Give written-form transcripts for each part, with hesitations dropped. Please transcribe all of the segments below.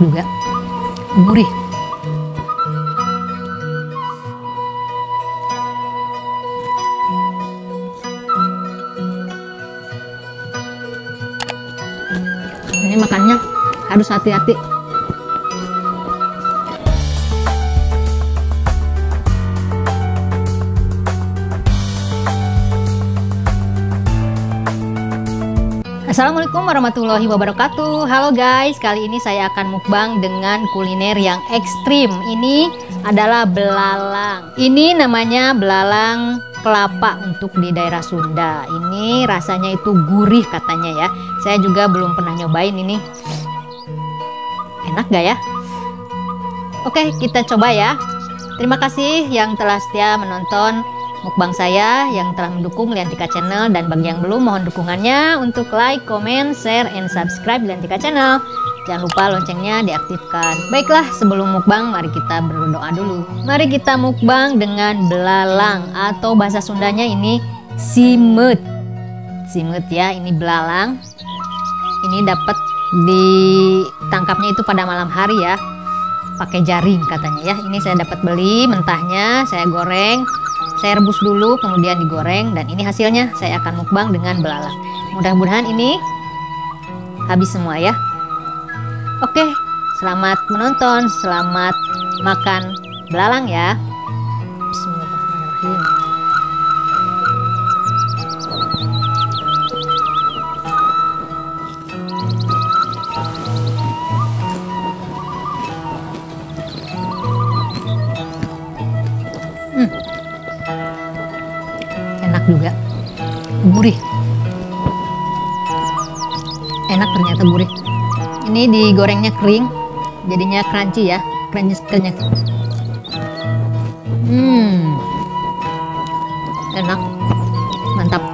juga, gurih. Ini makannya harus hati-hati. Assalamualaikum warahmatullahi wabarakatuh. Halo guys, kali ini saya akan mukbang dengan kuliner yang ekstrim. Ini adalah belalang. Ini namanya belalang kelapa untuk di daerah Sunda. Ini rasanya itu gurih katanya ya. Saya juga belum pernah nyobain ini. Enak gak ya? Oke, kita coba ya. Terima kasih yang telah setia menonton mukbang saya, yang telah mendukung Liantika Channel, dan bagi yang belum mohon dukungannya untuk like, comment, share, and subscribe Liantika Channel. Jangan lupa loncengnya diaktifkan. Baiklah, sebelum mukbang mari kita berdoa dulu. Mari kita mukbang dengan belalang atau bahasa Sundanya ini simet. Simet ya, ini belalang. Ini dapat ditangkapnya itu pada malam hari ya. Pakai jaring katanya ya. Ini saya dapat beli mentahnya, saya goreng. Saya rebus dulu, kemudian digoreng, dan ini hasilnya. Saya akan mukbang dengan belalang. Mudah-mudahan ini habis semua ya. Oke, selamat menonton, selamat makan belalang ya. Bismillahirrahmanirrahim. Enak juga, gurih, enak ternyata gurih. Ini digorengnya kering, jadinya crunchy ya, crunchy. Enak, mantap.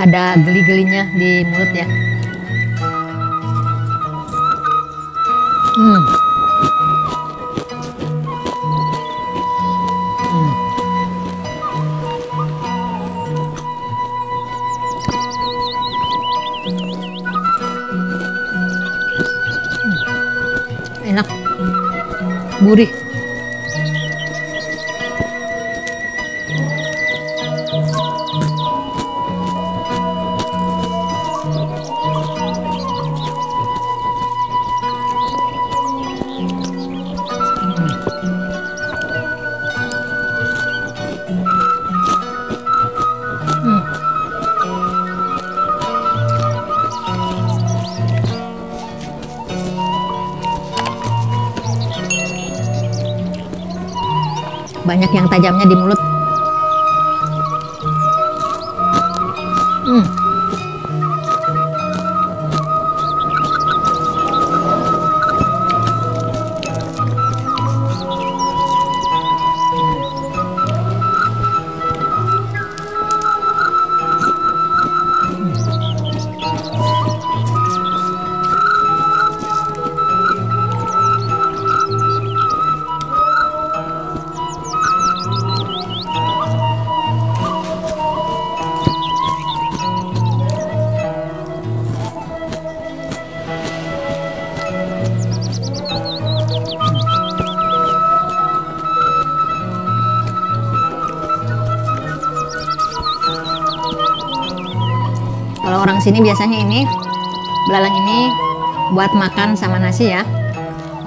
Ada geli-gelinya di mulut ya. Enak, gurih. Banyak yang tajamnya di mulut. Kalau orang sini biasanya ini belalang ini buat makan sama nasi ya.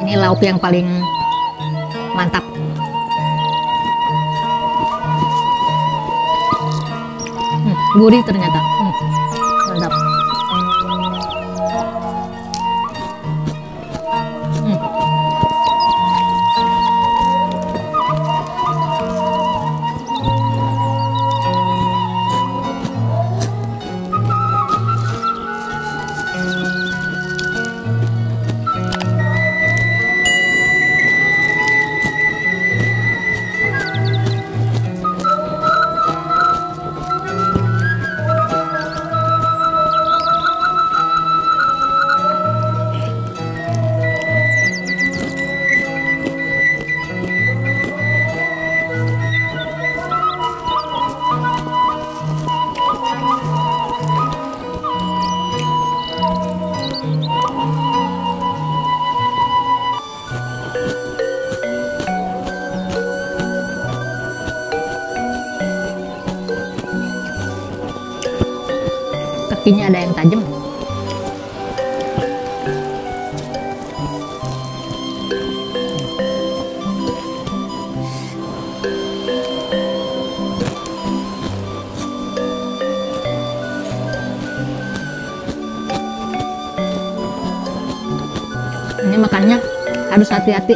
Ini lauk yang paling mantap. Gurih ternyata. Mantap. kakinya ada yang tajam. Ini makannya harus hati-hati.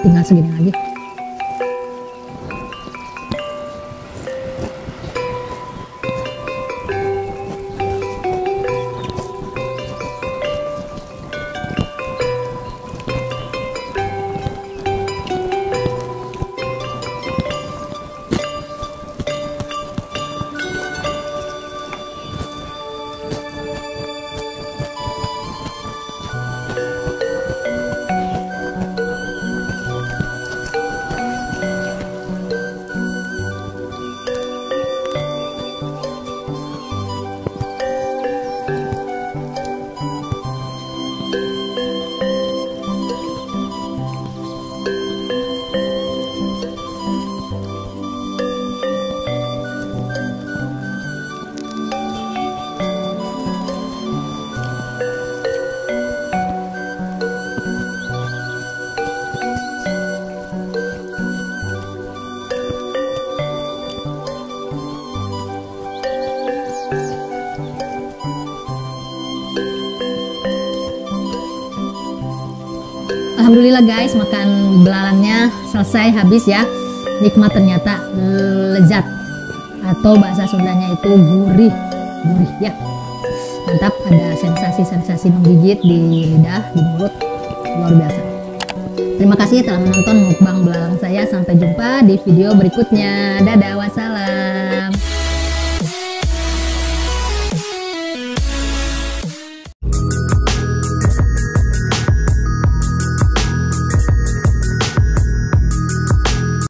Tinggal segini lagi. Alhamdulillah guys, makan belalangnya selesai habis ya. Nikmat ternyata, lezat, atau bahasa Sundanya itu gurih ya. Mantap, ada sensasi-sensasi menggigit di lidah, di mulut, luar biasa. Terima kasih telah menonton mukbang belalang saya. Sampai jumpa di video berikutnya. Dadah, wassalam.